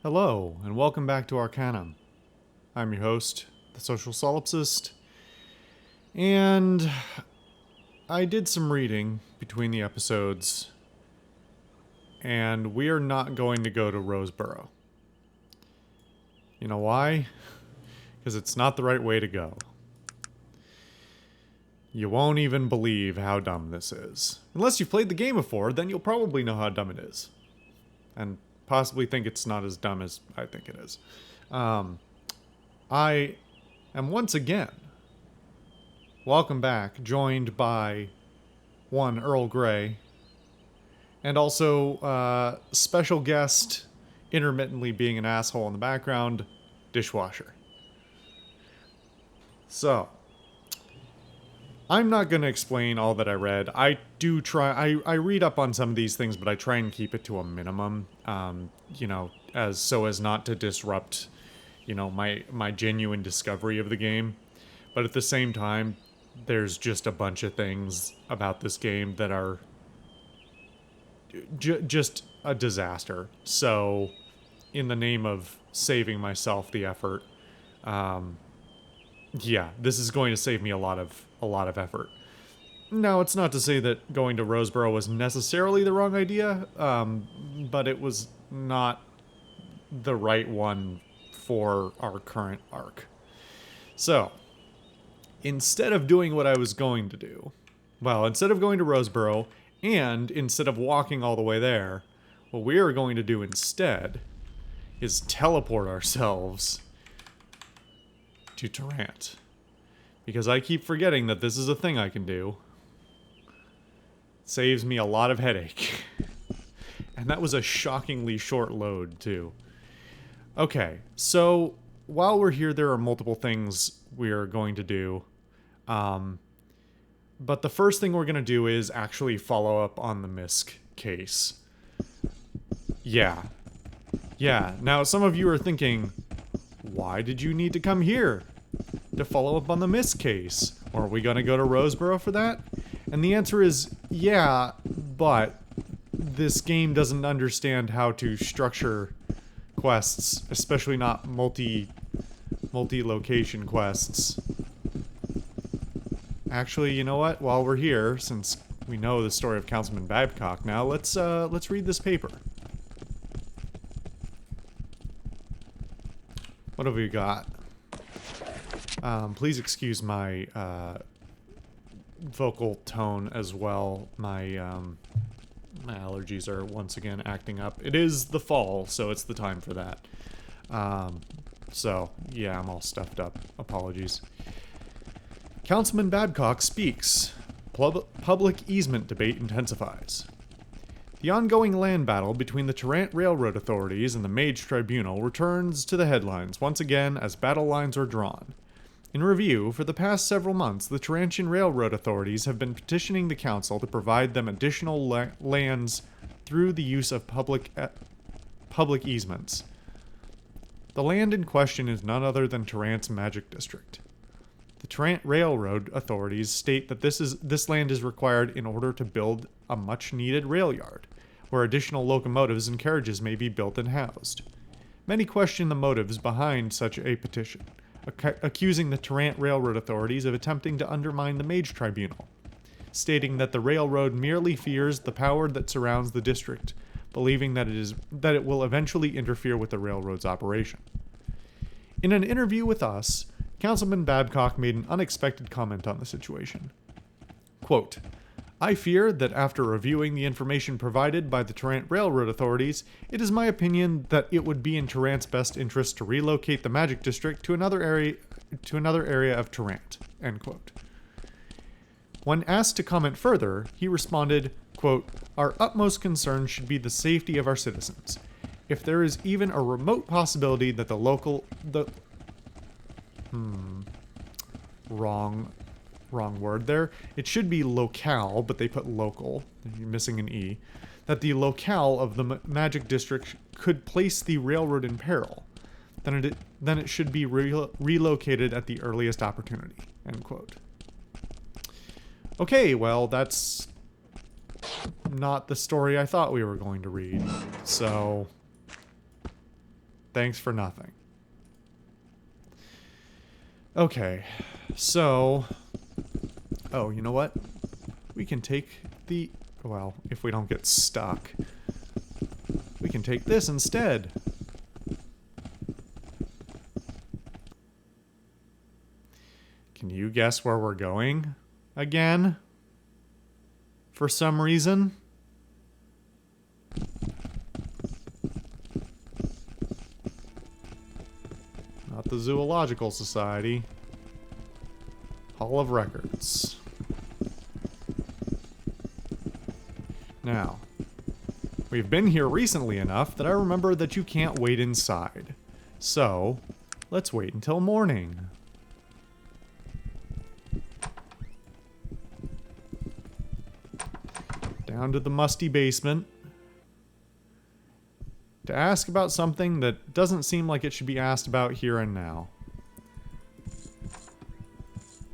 Hello, and welcome back to Arcanum. I'm your host, the Social Solipsist, and I did some reading between the episodes, and we are not going to go to Roseboro. You know why? Because it's not the right way to go. You won't even believe how dumb this is. Unless you've played the game before, then you'll probably know how dumb it is. And possibly think it's not as dumb as I think it is. I am once again, welcome back, joined by one Earl Grey, and also special guest, intermittently being an asshole in the background, Dishwasher. So, I'm not going to explain all that I read. I do try, I read up on some of these things, but I try and keep it to a minimum, as not to disrupt, my genuine discovery of the game. But at the same time, there's just a bunch of things about this game that are just a disaster. So, in the name of saving myself the effort, this is going to save me a lot of effort. Now, it's not to say that going to Roseboro was necessarily the wrong idea, but it was not the right one for our current arc. So, instead of doing what I was going to do, instead of going to Roseboro, and instead of walking all the way there, what we are going to do instead is teleport ourselves to Tarrant. Because I keep forgetting that this is a thing I can do. It saves me a lot of headache. And that was a shockingly short load, too. Okay, so while we're here, there are multiple things we're going to do. But the first thing we're going to do is actually follow up on the Misk case. Yeah. Now, some of you are thinking, why did you need to come here to follow up on the Misk case? Or are we going to go to Roseboro for that? And the answer is, yeah, but this game doesn't understand how to structure quests, especially not multi-location quests. Actually, you know what? While we're here, since we know the story of Councilman Babcock now, let's read this paper. What have we got? Please excuse my vocal tone as well. My allergies are once again acting up. It is the fall, so it's the time for that. So, yeah, I'm all stuffed up. Apologies. Councilman Babcock speaks. Public easement debate intensifies. The ongoing land battle between the Tarrant Railroad authorities and the Mage Tribunal returns to the headlines once again as battle lines are drawn. In review, for the past several months, the Tarantian Railroad authorities have been petitioning the council to provide them additional lands through the use of public easements. The land in question is none other than Tarrant's Magic District. The Tarrant Railroad authorities state that this land is required in order to build a much-needed rail yard, where additional locomotives and carriages may be built and housed. Many question the motives behind such a petition, accusing the Tarrant Railroad authorities of attempting to undermine the Mage Tribunal, stating that the railroad merely fears the power that surrounds the district, believing that it will eventually interfere with the railroad's operation. In an interview with us, Councilman Babcock made an unexpected comment on the situation. Quote, I fear that after reviewing the information provided by the Tarrant Railroad authorities, it is my opinion that it would be in Tarrant's best interest to relocate the Magic District to another area of Tarrant. End quote. When asked to comment further, he responded, quote, Our utmost concern should be the safety of our citizens. If there is even a remote possibility that wrong word there. It should be locale, but they put local. You're missing an E. That the locale of the Magic District could place the railroad in peril. Then it should be relocated at the earliest opportunity. End quote. Okay, well, that's not the story I thought we were going to read. So, Thanks for nothing. Okay, so... Oh, you know what? We can take the... Well, if we don't get stuck, we can take this instead. Can you guess where we're going again? For some reason? Not the Zoological Society. Hall of Records. Now, we've been here recently enough that I remember that you can't wait inside. So, let's wait until morning. Down to the musty basement to ask about something that doesn't seem like it should be asked about here and now.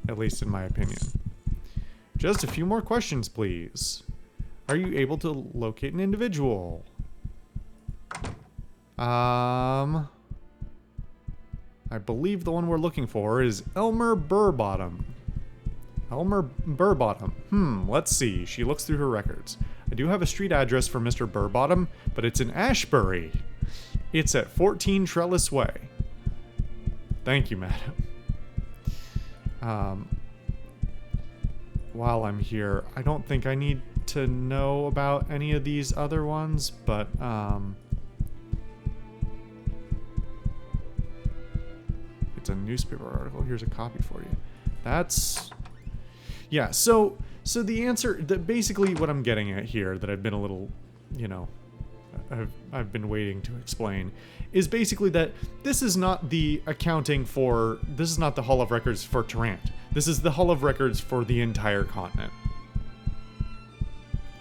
At least in my opinion. Just a few more questions, please. Are you able to locate an individual? I believe the one we're looking for is Elmer Burbottom. Elmer Burbottom. Let's see. She looks through her records. I do have a street address for Mr. Burbottom, but it's in Ashbury. It's at 14 Trellis Way. Thank you, madam. While I'm here, I don't think I need to know about any of these other ones, but, it's a newspaper article. Here's a copy for you. That's... Yeah, so the answer, basically what I'm getting at here, that I've been a little, you know, I've been waiting to explain, is basically that this is not the accounting for, this is not the Hall of Records for Tarrant. This is the Hall of Records for the entire continent.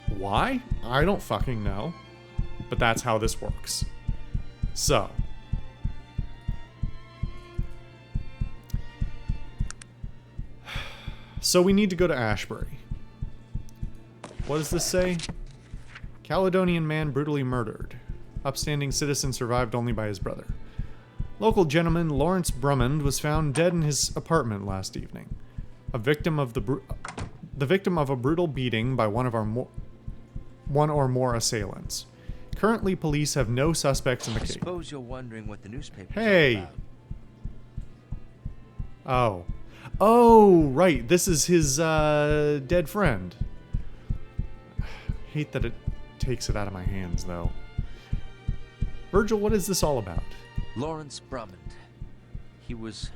Why? I don't fucking know. But that's how this works. So. So we need to go to Ashbury. What does this say? Caledonian man brutally murdered. Upstanding citizen survived only by his brother. Local gentleman Lawrence Brummond was found dead in his apartment last evening. A victim of the victim of a brutal beating by one or more assailants. Currently, police have no suspects in the case. I suppose you're wondering what the newspaper. Hey. Oh. Oh, right. This is his dead friend. Hate that it takes it out of my hands, though. Virgil, what is this all about? Lawrence Brummond. He was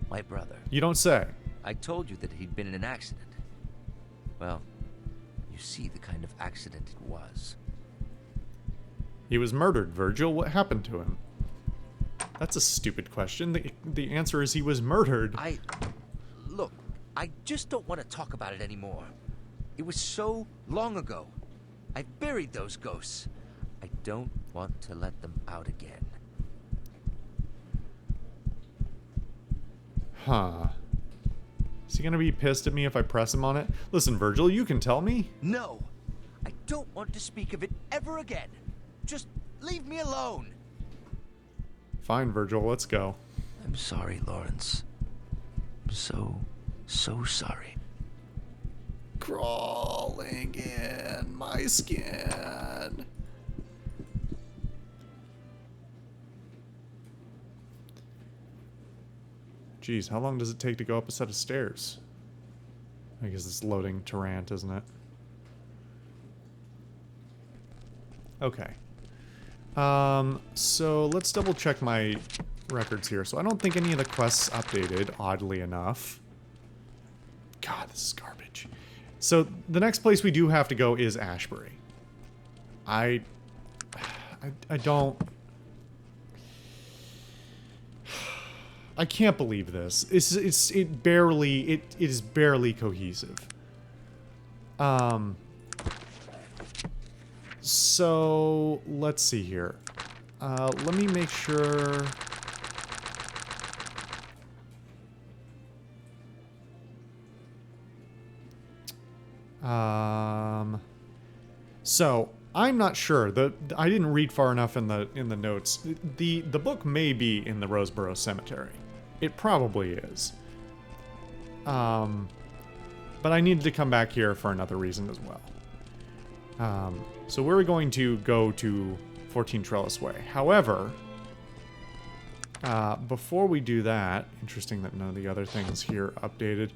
my brother. You don't say. I told you that he'd been in an accident. Well, you see the kind of accident it was. He was murdered, Virgil. What happened to him? That's a stupid question. The answer is he was murdered. Look, I just don't want to talk about it anymore. It was so long ago. I buried those ghosts. I don't want to let them out again. Huh. Is he gonna be pissed at me if I press him on it? Listen, Virgil, you can tell me. No. I don't want to speak of it ever again. Just leave me alone. Fine, Virgil, let's go. I'm sorry, Lawrence. I'm so sorry. Crawling in my skin. Jeez, how long does it take to go up a set of stairs? I guess it's loading Tarrant, isn't it? Okay. So let's double check my records here. So I don't think any of the quests updated, oddly enough. God, this is garbage. So the next place we do have to go is Ashbury. I don't... I can't believe this. It is barely cohesive. So let's see here. Let me make sure. So I'm not sure. I didn't read far enough in the notes. The book may be in the Roseboro Cemetery. It probably is. But I needed to come back here for another reason as well. So we're going to go to 14 Trellis Way. However, before we do that, interesting that none of the other things here updated.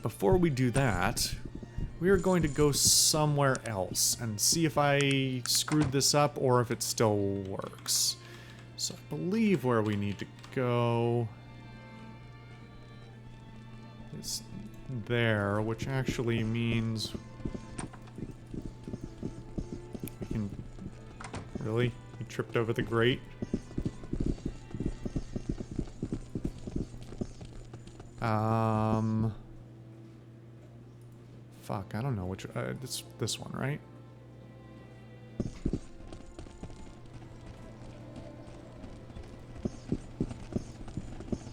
Before we do that, we are going to go somewhere else and see if I screwed this up or if it still works. So I believe where we need to go is there, which actually means we can... Really? He tripped over the grate? Fuck, I don't know which... this one, right?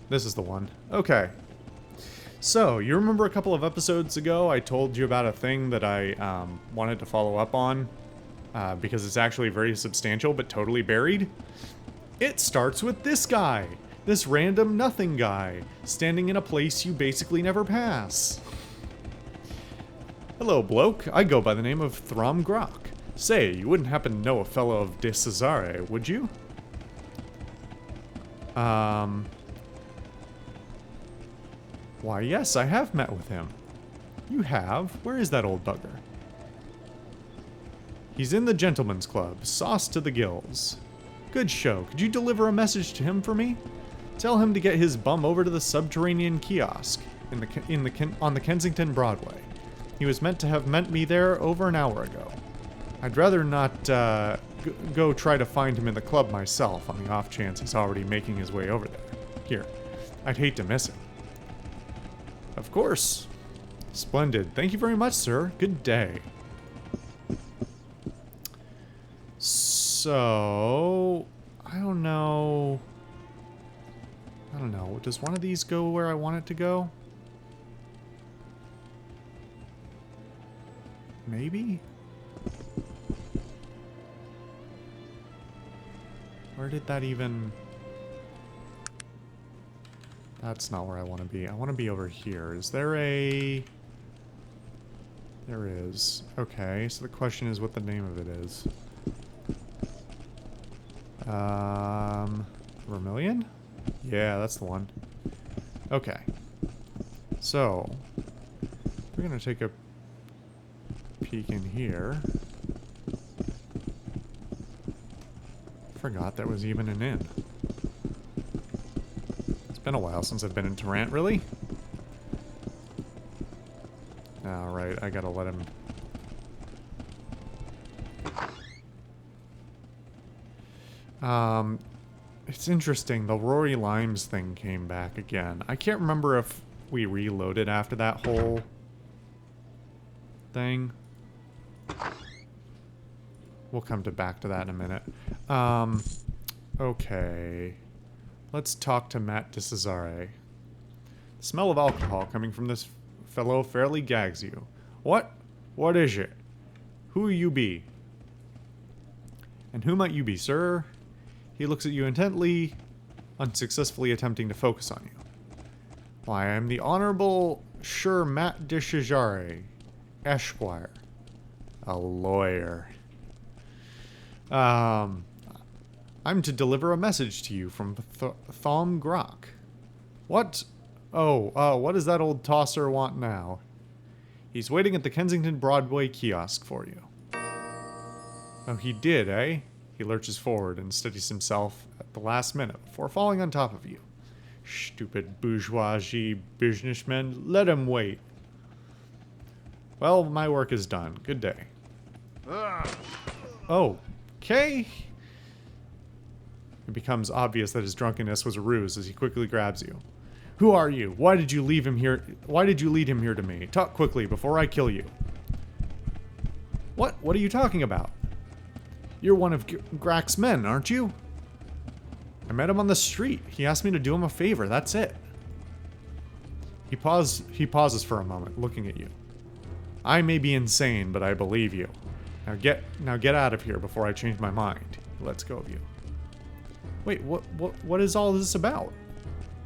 This is the one. Okay. So, you remember a couple of episodes ago I told you about a thing that I wanted to follow up on? Because it's actually very substantial but totally buried? It starts with this guy! This random nothing guy, standing in a place you basically never pass. Hello, bloke. I go by the name of Throm Grok. Say, you wouldn't happen to know a fellow of De Cesare, would you? Why, yes, I have met with him. You have? Where is that old bugger? He's in the Gentleman's Club, sauced to the gills. Good show. Could you deliver a message to him for me? Tell him to get his bum over to the subterranean kiosk on the Kensington Broadway. He was meant to have met me there over an hour ago. I'd rather not go try to find him in the club myself on the off chance he's already making his way over there. Here, I'd hate to miss him. Of course. Splendid. Thank you very much, sir. Good day. So, I don't know. Does one of these go where I want it to go? Maybe? Where did that even... That's not where I want to be. I want to be over here. Is there a... There is. Okay, so the question is what the name of it is. Vermilion? Yeah, that's the one. Okay. So, we're going to take a peek in here. Forgot there was even an inn. It's been a while since I've been in Tarrant, really? Alright, I gotta let him... It's interesting, the Rory Limes thing came back again. I can't remember if we reloaded after that whole thing. We'll come back to that in a minute. Okay. Let's talk to Matt De Cesare. The smell of alcohol coming from this fellow fairly gags you. What? What is it? Who you be? And who might you be, sir? He looks at you intently, unsuccessfully attempting to focus on you. Why, I am the Honorable Sir Matt De Cesare, Esquire. A lawyer. I'm to deliver a message to you from Thom Grok. What? Oh, what does that old tosser want now? He's waiting at the Kensington Broadway kiosk for you. Oh, he did, eh? He lurches forward and steadies himself at the last minute before falling on top of you. Stupid bourgeoisie businessmen, let him wait. Well, my work is done. Good day. Okay. It becomes obvious that his drunkenness was a ruse as he quickly grabs you. Who are you? Why did you leave him here? Why did you lead him here to me? Talk quickly before I kill you. What? What are you talking about? You're one of Grak's men, aren't you? I met him on the street. He asked me to do him a favor. That's it. He pauses for a moment, looking at you. I may be insane, but I believe you. Now get out of here before I change my mind. He lets go of you. Wait, what is all this about?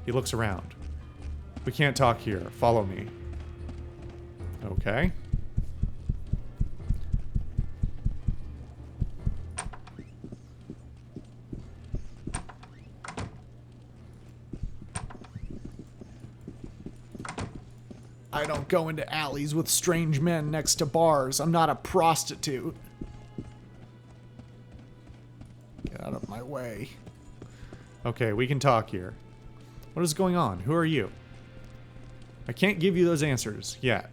He looks around. We can't talk here. Follow me. Okay. I don't go into alleys with strange men next to bars. I'm not a prostitute. Get out of my way. Okay, we can talk here. What is going on? Who are you? I can't give you those answers yet.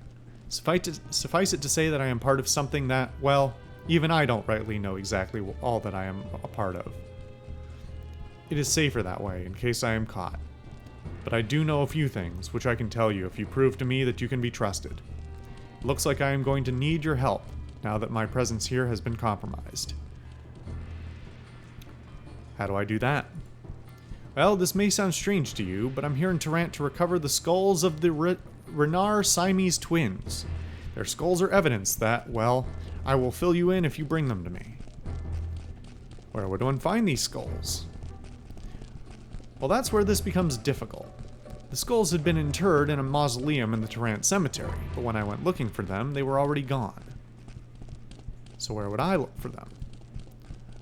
Suffice it to say that I am part of something that, well, even I don't rightly know exactly all that I am a part of. It is safer that way, in case I am caught. But I do know a few things, which I can tell you if you prove to me that you can be trusted. It looks like I am going to need your help, now that my presence here has been compromised. How do I do that? Well, this may sound strange to you, but I'm here in Tarant to recover the skulls of the Renar Siamese twins. Their skulls are evidence that, well, I will fill you in if you bring them to me. Where would one find these skulls? Well, that's where this becomes difficult. The skulls had been interred in a mausoleum in the Tarant cemetery, but when I went looking for them, they were already gone. So where would I look for them?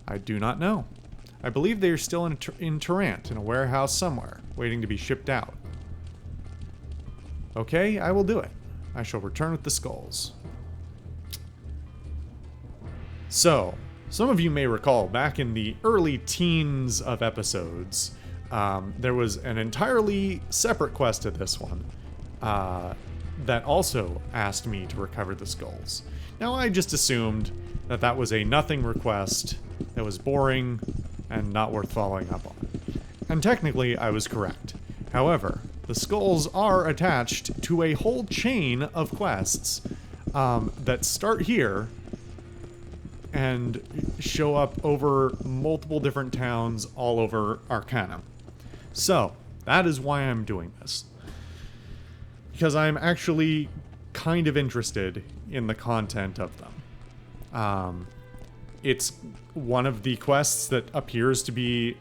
I do not know. I believe they are still in Tarant, in a warehouse somewhere, waiting to be shipped out. Okay, I will do it. I shall return with the skulls. So, some of you may recall back in the early teens of episodes, there was an entirely separate quest to this one that also asked me to recover the skulls. Now, I just assumed that that was a nothing request that was boring and not worth following up on. And technically, I was correct. However, the skulls are attached to a whole chain of quests that start here and show up over multiple different towns all over Arcanum. So, that is why I'm doing this. Because I'm actually kind of interested in the content of them. It's one of the quests that appears to be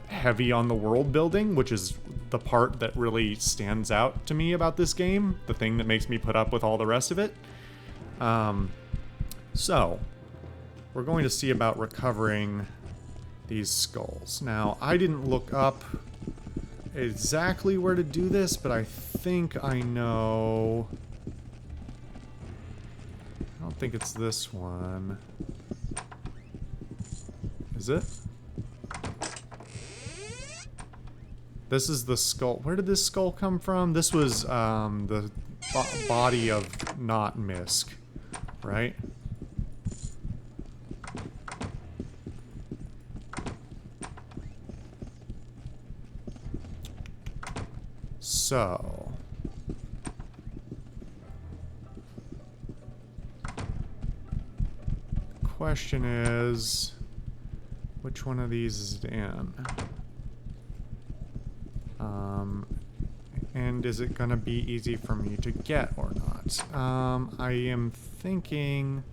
heavy on the world building, which is the part that really stands out to me about this game, the thing that makes me put up with all the rest of it. So, we're going to see about recovering these skulls. Now, I didn't look up exactly where to do this, but I think I know. I don't think it's this one. Is it? This is the skull. Where did this skull come from? This was the body of not Misk, right? So, the question is, which one of these is it in? And is it gonna be easy for me to get or not? I am thinking,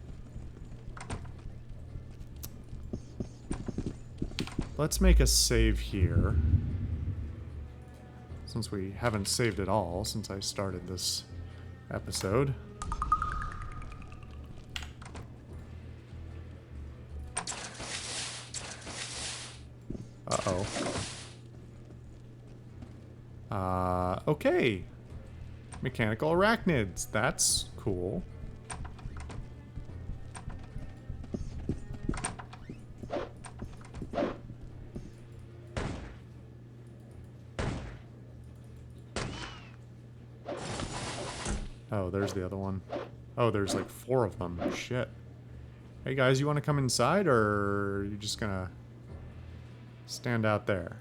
let's make a save here. Since we haven't saved it all since I started this episode. Uh-oh. Okay. Mechanical arachnids. That's cool. Oh, there's the other one. Oh, there's like 4 of them. Shit. Hey guys, you want to come inside, or are you just gonna stand out there?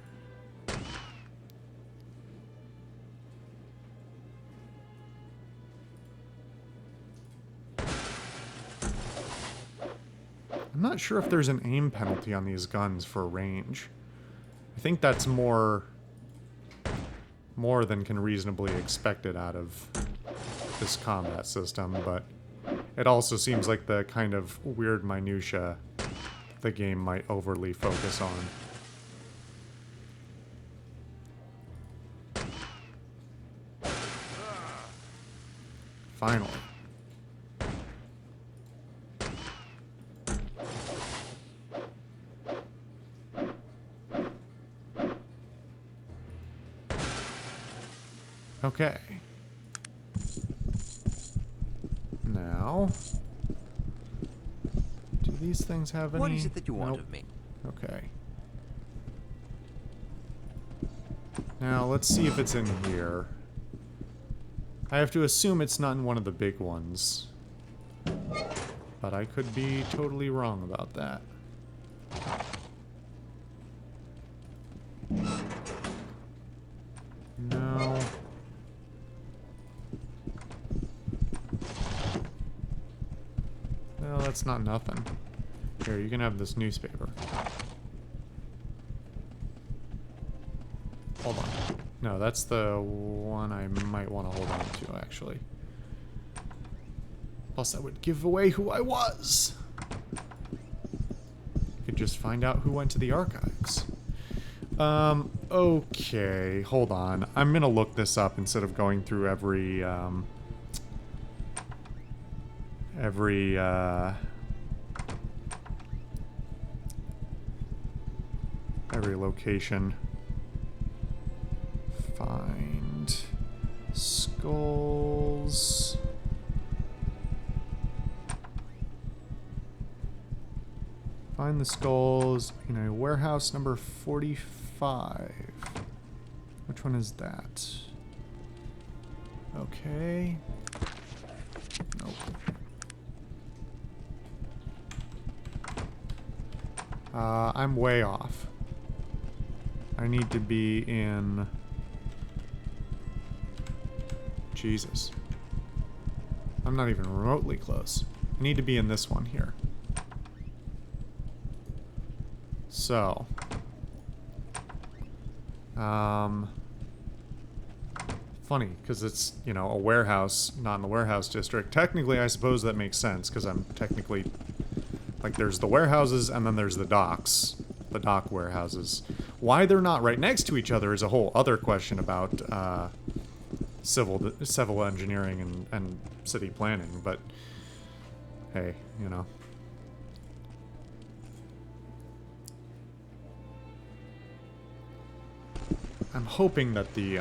I'm not sure if there's an aim penalty on these guns for range. I think that's more than can reasonably expected out of this combat system, but It also seems like the kind of weird minutia the game might overly focus on. Finally. Okay. Now, do these things have any... What is it that you want Nope. of me? Okay. Now, let's see if it's in here. I have to assume it's not in one of the big ones. But I could be totally wrong about that. No. Well, that's not nothing. Here, you can have this newspaper. Hold on. No, that's the one I might want to hold on to, actually. Plus, that would give away who I was. Could just find out who went to the archives. Okay, hold on. I'm gonna look this up instead of going through every location. Find skulls. Find the skulls in a warehouse number 45. Which one is that? Okay. Nope. I'm way off. I need to be in... Jesus. I'm not even remotely close. I need to be in this one here. So. Funny, because it's, you know, a warehouse, not in the warehouse district. Technically, I suppose that makes sense, because I'm technically... Like, there's the warehouses, and then there's the docks. The dock warehouses. Why they're not right next to each other is a whole other question about, civil engineering and city planning, but... Hey, you know. I'm hoping that the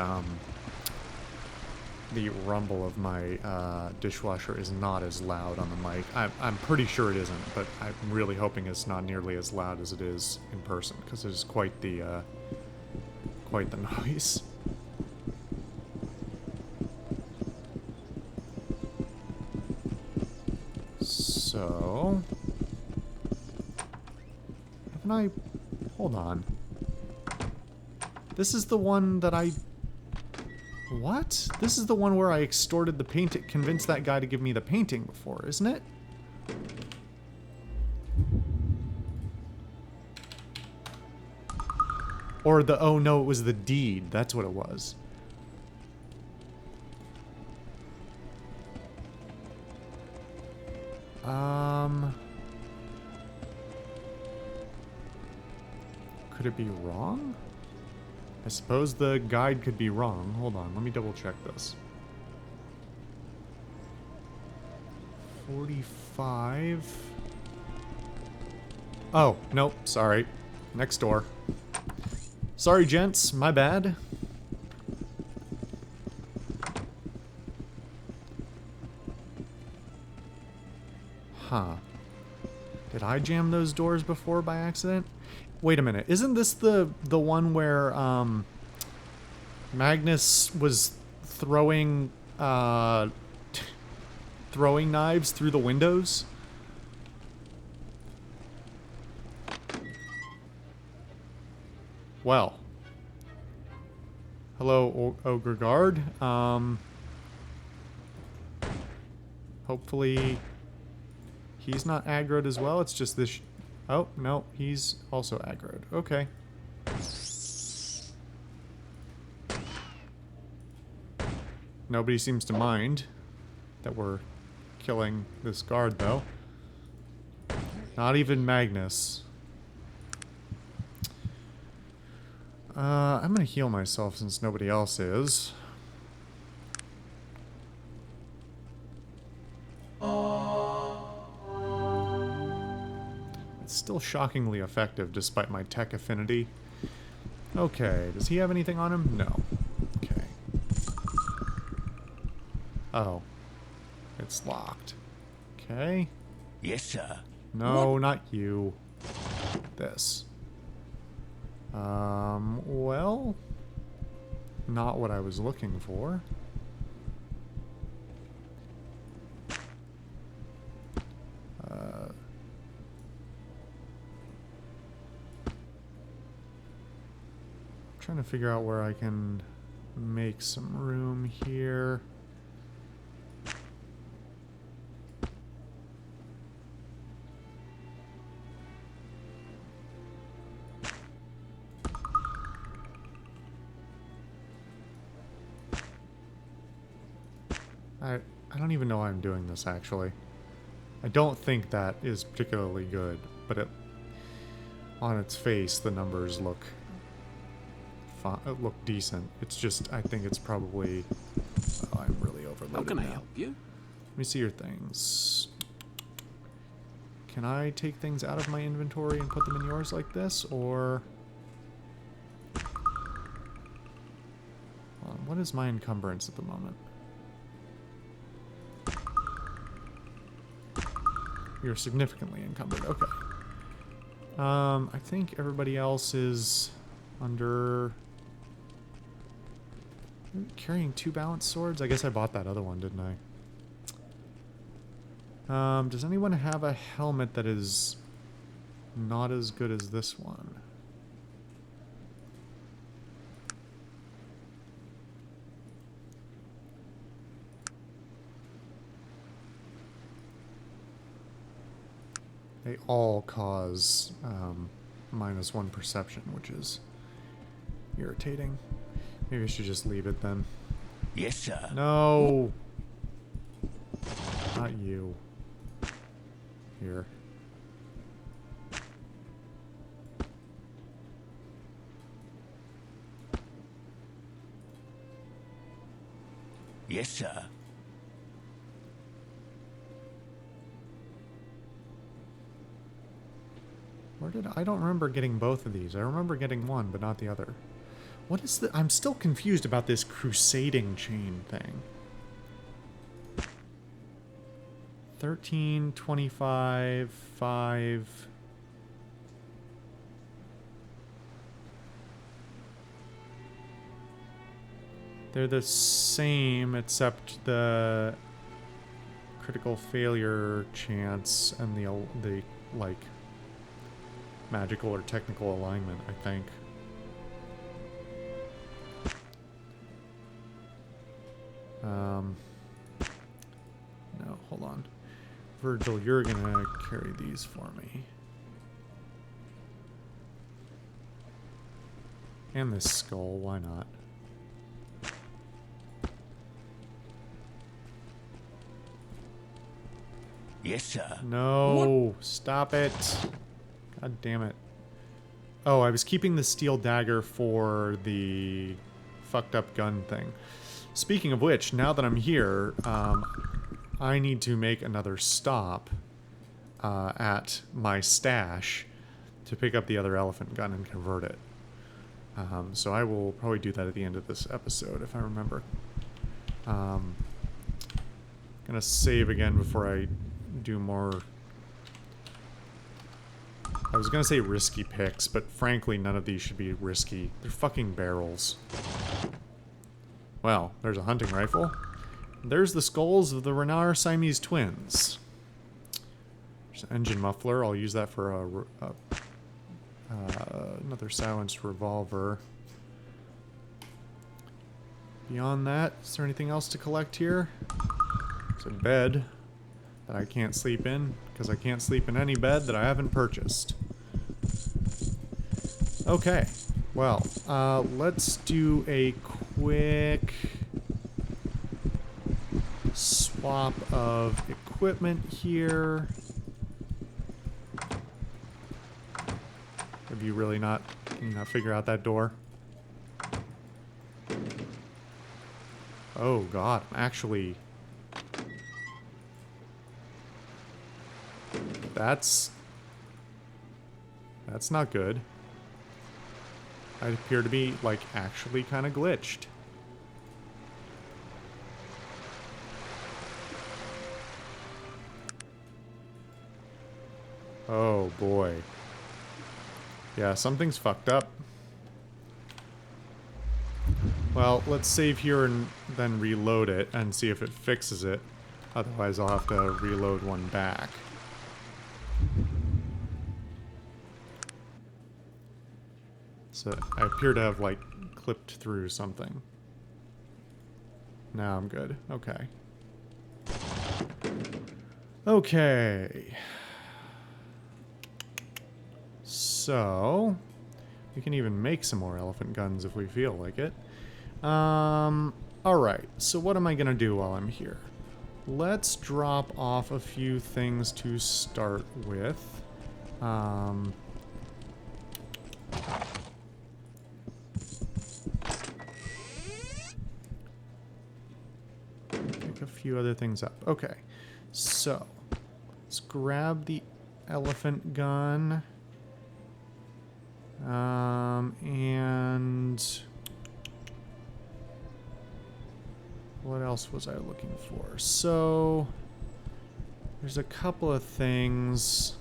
rumble of my dishwasher is not as loud on the mic. I'm pretty sure it isn't, but I'm really hoping it's not nearly as loud as it is in person, because it is quite the noise. So, haven't I? Hold on. This is the one that I... What? This is the one where I extorted the painting, convinced that guy to give me the painting before, isn't it? Or the... Oh no, it was the deed. That's what it was. Could it be wrong? I suppose the guide could be wrong. Hold on, let me double check this. 45. Oh, nope, sorry. Next door. Sorry, gents, my bad. Huh. Did I jam those doors before by accident? Wait a minute, isn't this the one where Magnus was throwing throwing knives through the windows? Well. Hello, Ogre Guard. Hopefully he's not aggroed as well. It's just this... Oh, no, he's also aggroed. Okay. Nobody seems to mind that we're killing this guard, though. Not even Magnus. I'm gonna heal myself since nobody else is. It's still shockingly effective despite my tech affinity. Okay, does he have anything on him? No. Okay. Oh. It's locked. Okay. Yes, sir. No, not you. This. Well... Not what I was looking for. Trying to figure out where I can make some room here. I don't even know why I'm doing this, actually. I don't think that is particularly good, but on its face, the numbers look decent. It's just, I think it's probably... Oh, I'm really overloaded. How can I now. help you? Let me see your things. Can I take things out of my inventory and put them in yours like this, or... What is my encumbrance at the moment? You're significantly encumbered. Okay. I think everybody else is under... Carrying 2 balanced swords? I guess I bought that other one, didn't I? Does anyone have a helmet that is not as good as this one? They all cause -1 perception, which is irritating. Maybe I should just leave it then. Yes, sir. No! Not you. Here. Yes, sir. Where did I don't remember getting both of these. I remember getting one, but not the other. What is the... I'm still confused about this crusading chain thing. 13, 25, 5... They're the same, except the critical failure chance and the like, magical or technical alignment, I think. No, hold on. Virgil, you're gonna carry these for me. And this skull, why not? Yes, sir. No, stop it. God damn it. Oh, I was keeping the steel dagger for the fucked up gun thing. Speaking of which, now that I'm here, I need to make another stop at my stash to pick up the other elephant gun and convert it. So I will probably do that at the end of this episode, if I remember. Gonna save again before I do more... I was gonna say risky picks, but frankly none of these should be risky. They're fucking barrels. Well, there's a hunting rifle. There's the skulls of the Renar Siamese twins. There's an engine muffler. I'll use that for another silenced revolver. Beyond that, is there anything else to collect here? There's a bed that I can't sleep in, because I can't sleep in any bed that I haven't purchased. Okay, well, let's do a quick plop of equipment here. Have you really not, can you not figure out that door? Oh god, actually... That's not good. I appear to be, like, actually kind of glitched. Oh boy. Yeah, something's fucked up. Well, let's save here and then reload it and see if it fixes it. Otherwise, I'll have to reload one back. So I appear to have, like, clipped through something. Now I'm good. Okay. Okay. So, we can even make some more elephant guns if we feel like it. Alright, so what am I gonna do while I'm here? Let's drop off a few things to start with. Pick a few other things up. Okay, so let's grab the elephant gun. And what else was I looking for? So there's a couple of things.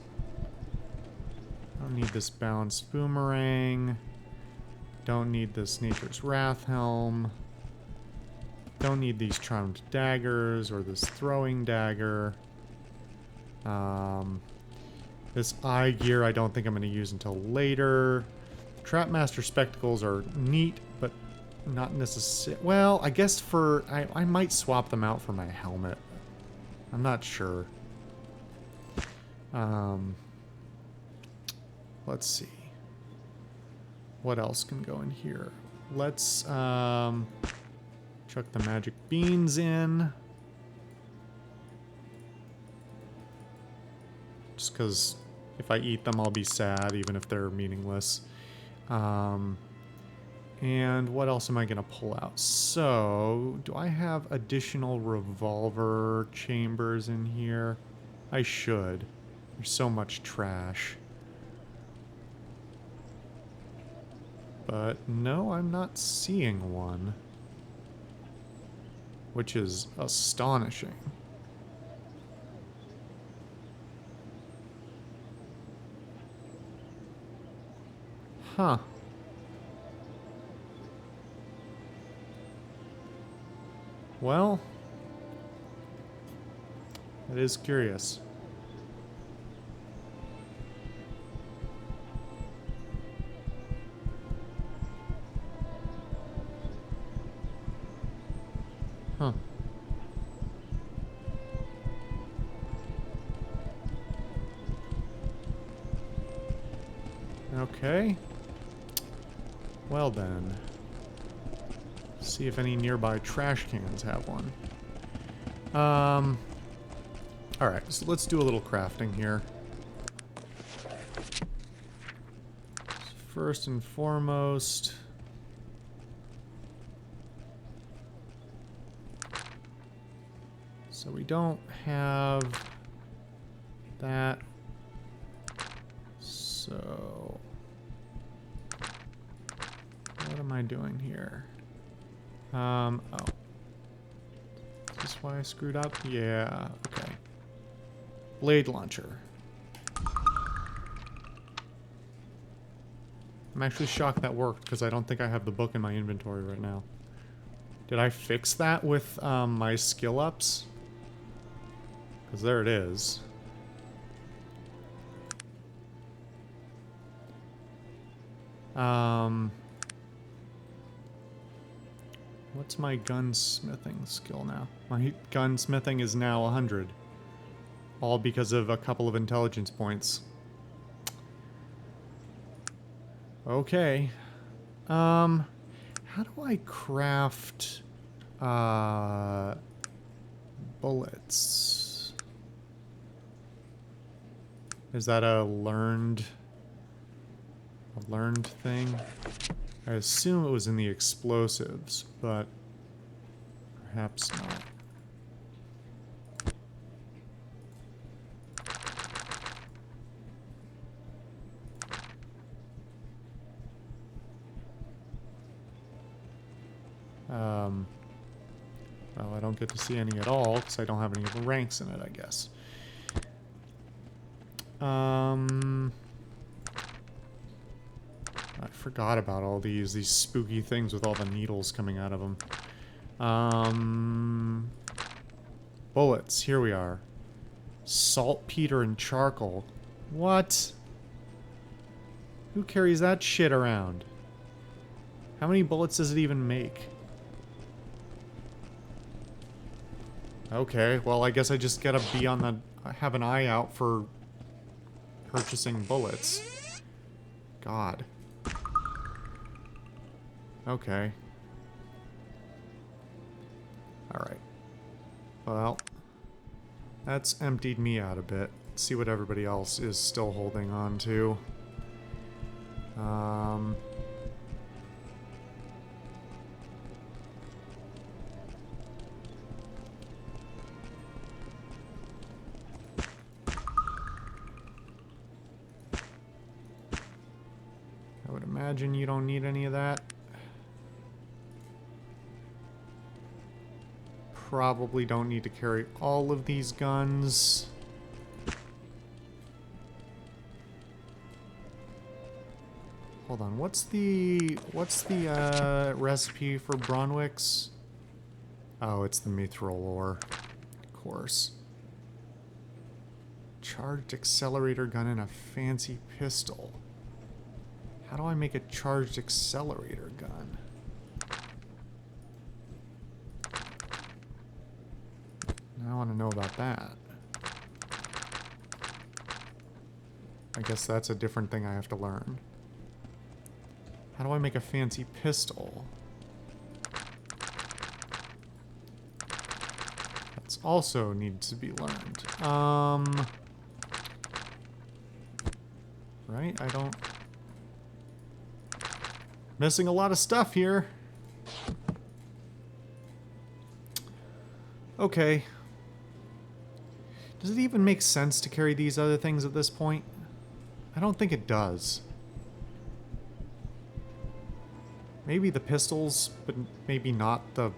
I don't need this balanced boomerang. Don't need this Nature's Wrath helm. Don't need these charmed daggers or this throwing dagger. This eye gear I don't think I'm going to use until later. Trapmaster spectacles are neat, but not necessary. Well, I guess for... I might swap them out for my helmet. I'm not sure. Let's see. What else can go in here? Let's chuck the magic beans in. Just because if I eat them, I'll be sad, even if they're meaningless. And what else am I going to pull out? So, do I have additional revolver chambers in here? I should. There's so much trash. But no, I'm not seeing one. Which is astonishing. Huh. Well, it is curious. Huh. Okay. Well then. See if any nearby trash cans have one. Alright, so let's do a little crafting here. First and foremost... So we don't have that. So... What am I doing here? Oh. Is this why I screwed up? Yeah, okay. Blade launcher. I'm actually shocked that worked, because I don't think I have the book in my inventory right now. Did I fix that with my skill ups? Because there it is. What's my gunsmithing skill now? My gunsmithing is now 100. All because of a couple of intelligence points. Okay. How do I craft Bullets. Is that a learned thing? I assume it was in the explosives, but perhaps not. Well, I don't get to see any at all because I don't have any of the ranks in it, I guess. I forgot about all these spooky things with all the needles coming out of them. Bullets, here we are. Saltpeter and charcoal. What? Who carries that shit around? How many bullets does it even make? Okay, well, I guess I just gotta be on the... have an eye out for purchasing bullets. God. Okay. Alright. Well, that's emptied me out a bit. Let's see what everybody else is still holding on to. I would imagine you don't need any of that. Probably don't need to carry all of these guns. Hold on, what's the recipe for Bronwix? Oh, it's the mithril ore, of course. Charged accelerator gun and a fancy pistol. How do I make a charged accelerator gun? I want to know about that. I guess that's a different thing I have to learn. How do I make a fancy pistol? That's also needs to be learned. Right? I don't... Missing a lot of stuff here. Okay. Does it even make sense to carry these other things at this point? I don't think it does. Maybe the pistols, but maybe not the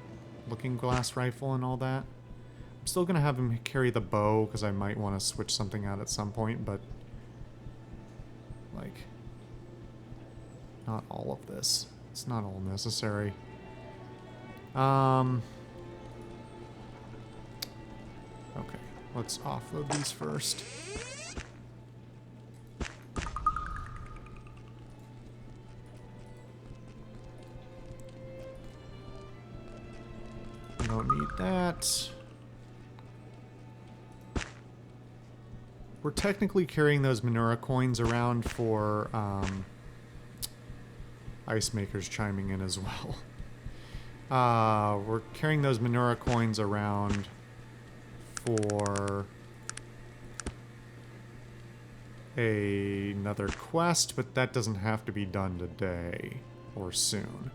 looking glass rifle and all that. I'm still gonna have him carry the bow, because I might want to switch something out at some point, but... like... not all of this. It's not all necessary. Okay, let's offload these first. We don't need that. We're technically carrying those Minura coins around for, Ice Maker's chiming in as well. We're carrying those Minura coins around for another quest, but that doesn't have to be done today or soon.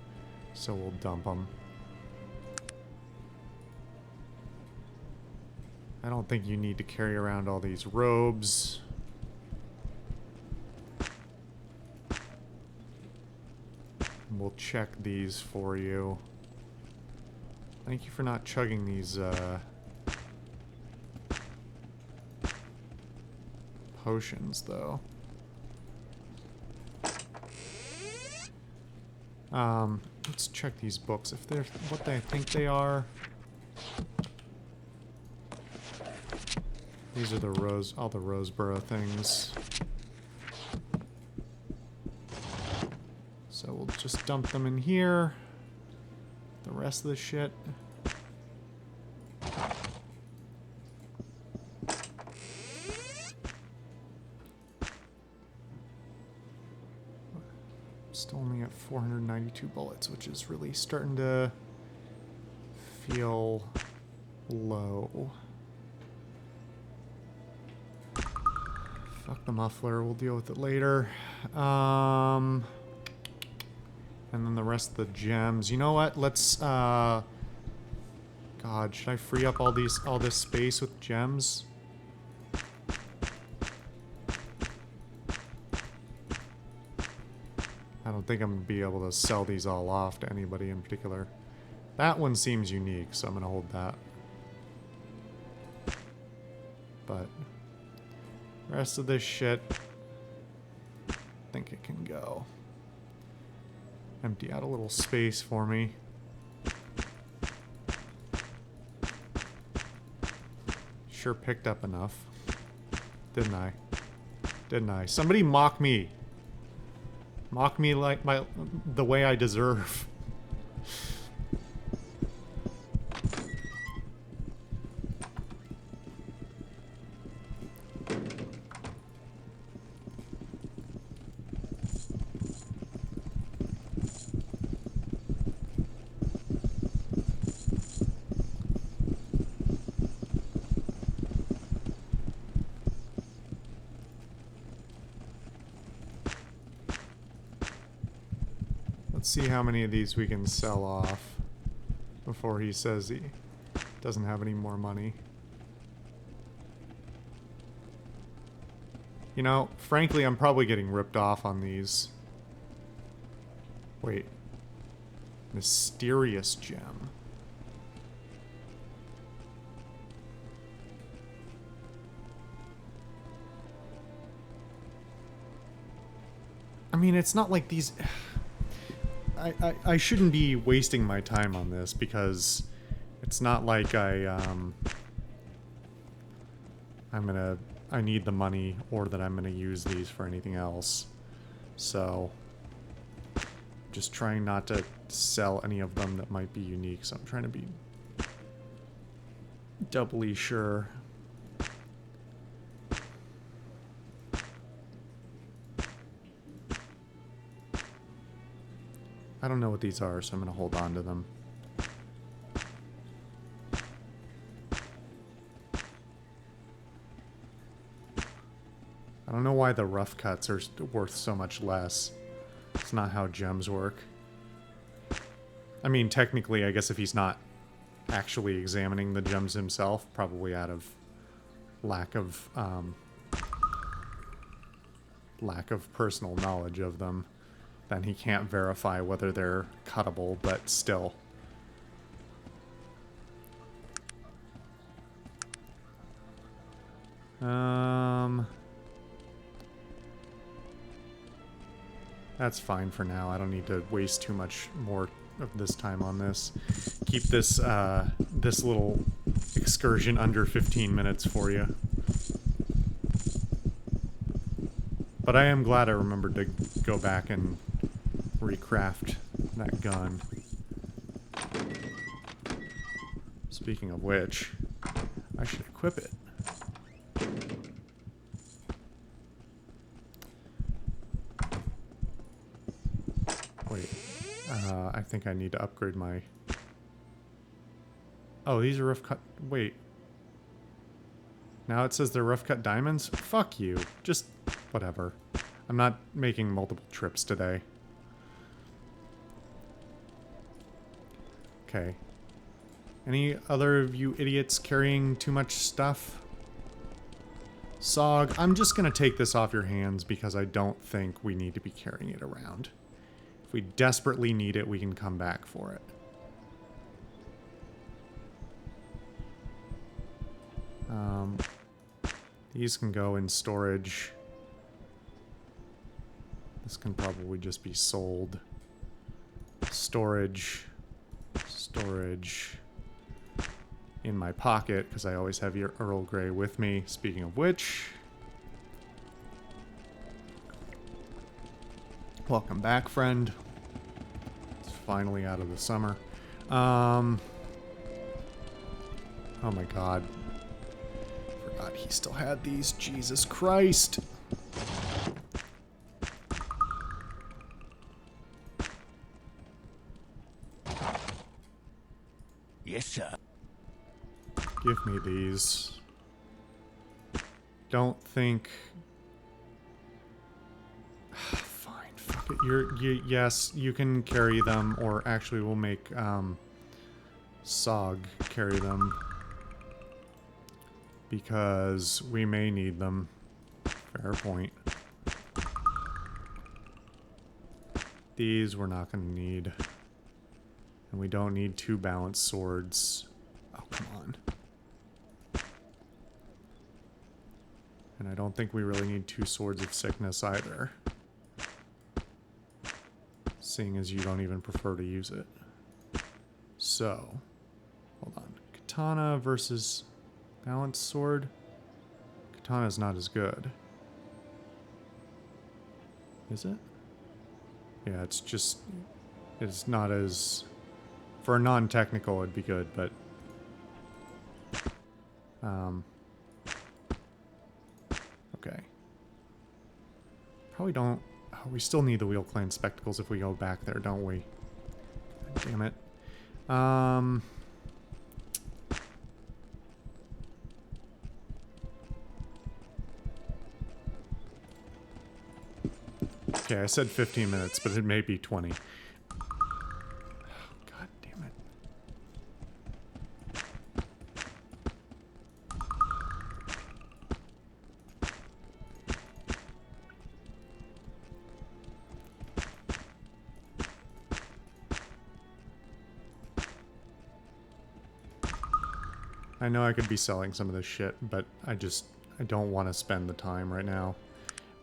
So we'll dump them. I don't think you need to carry around all these robes. We'll check these for you. Thank you for not chugging these, potions, though. Let's check these books. If they're what they think they are. These are the all the Roseboro things. So we'll just dump them in here. The rest of the shit. Still only at 492 bullets, which is really starting to feel low. Fuck the muffler, we'll deal with it later. And then the rest of the gems. You know what? Let's God, should I free up all this space with gems? I don't think I'm gonna be able to sell these all off to anybody in particular. That one seems unique, so I'm gonna hold that. But rest of this shit, I think it can go. Empty out a little space for me. Sure picked up enough. Didn't I? Didn't I? Somebody mock me. Mock me like the way I deserve. Let's see how many of these we can sell off before he says he doesn't have any more money. You know, frankly, I'm probably getting ripped off on these. Wait. Mysterious gem. I mean, it's not like these... I shouldn't be wasting my time on this because it's not like I need the money or that I'm gonna use these for anything else. So just trying not to sell any of them that might be unique, so I'm trying to be doubly sure. I don't know what these are, so I'm going to hold on to them. I don't know why the rough cuts are worth so much less. It's not how gems work. I mean, technically, I guess if he's not actually examining the gems himself, probably out of lack of personal knowledge of them, then he can't verify whether they're cuttable, but still. That's fine for now. I don't need to waste too much more of this time on this. Keep this this little excursion under 15 minutes for you. But I am glad I remembered to go back and recraft that gun. Speaking of which, I should equip it. Wait, I think I need to upgrade my... Oh, these are rough cut... Wait. Now it says they're rough cut diamonds? Fuck you. Just whatever. I'm not making multiple trips today. Okay. Any other of you idiots carrying too much stuff? Sog, I'm just gonna take this off your hands because I don't think we need to be carrying it around. If we desperately need it, we can come back for it. These can go in storage. This can probably just be sold. Storage. Storage. In my pocket, because I always have your Earl Grey with me. Speaking of which... Welcome back, friend. It's finally out of the summer. Oh my god. Forgot he still had these. Jesus Christ. Yes, sir. Give me these. Don't think... Fine, fuck it. Yes, you can carry them, or actually we'll make Sog carry them. Because we may need them. Fair point. These we're not going to need. And we don't need 2 balanced swords. Oh, come on. And I don't think we really need 2 swords of sickness either. Seeing as you don't even prefer to use it. So, hold on. Katana versus balanced sword. Katana's not as good. Is it? Yeah, it's just... It's not as... For a non-technical, it'd be good, but... Okay. Probably don't... Oh, we still need the Wheel Clan Spectacles if we go back there, don't we? God damn it. Okay, I said 15 minutes, but it may be 20. God damn it. I know I could be selling some of this shit, but I don't want to spend the time right now.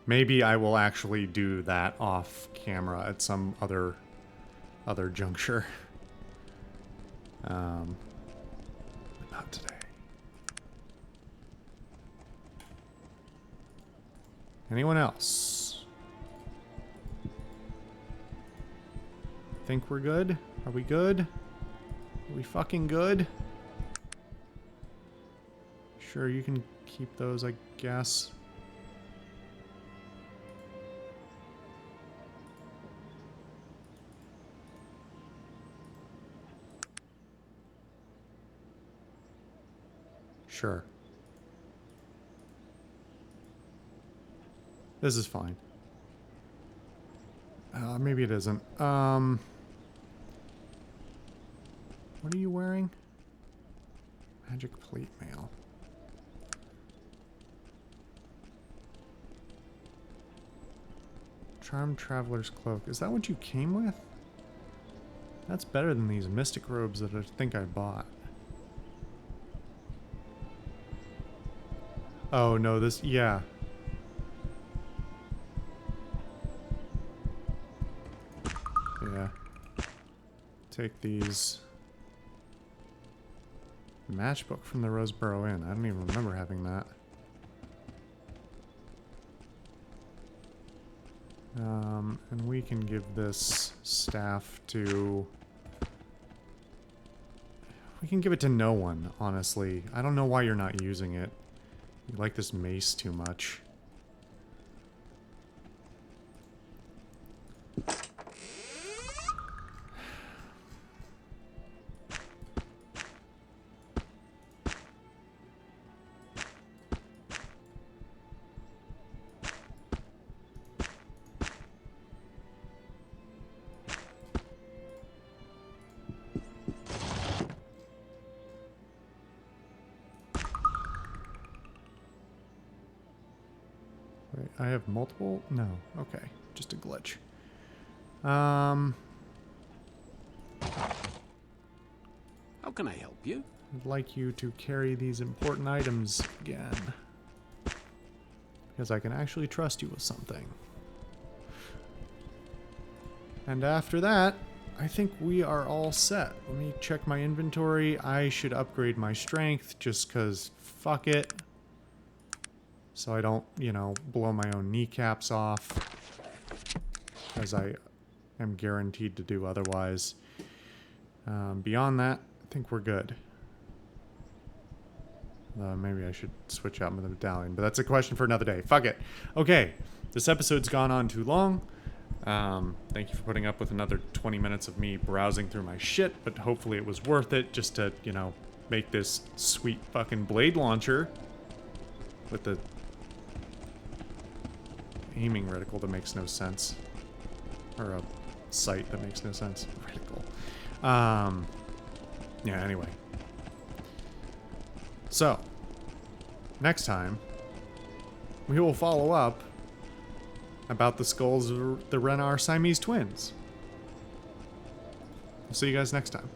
Maybe I will actually do that off camera at some other juncture. But not today. Anyone else? Think we're good? Are we good? Are we fucking good? Sure, you can keep those, I guess. Sure. This is fine. Maybe it isn't. What are you wearing? Magic plate mail. Charmed Traveler's Cloak. Is that what you came with? That's better than these mystic robes that I think I bought. Oh, no, this... Yeah. Yeah. Take these. Matchbook from the Roseboro Inn. I don't even remember having that. And we can give this staff to... We can give it to no one, honestly. I don't know why you're not using it. You like this mace too much. I have multiple? No. Okay. Just a glitch. How can I help you? I'd like you to carry these important items again. Because I can actually trust you with something. And after that, I think we are all set. Let me check my inventory. I should upgrade my strength just because fuck it. So I don't, you know, blow my own kneecaps off, as I am guaranteed to do otherwise. Beyond that, I think we're good. Maybe I should switch out my medallion, but that's a question for another day. Fuck it. Okay, this episode's gone on too long. Thank you for putting up with another 20 minutes of me browsing through my shit, but hopefully it was worth it just to, you know, make this sweet fucking blade launcher with the aiming reticle that makes no sense. Or a sight that makes no sense. Reticle. Yeah, anyway. So, next time, we will follow up about the skulls of the Renar Siamese twins. We'll see you guys next time.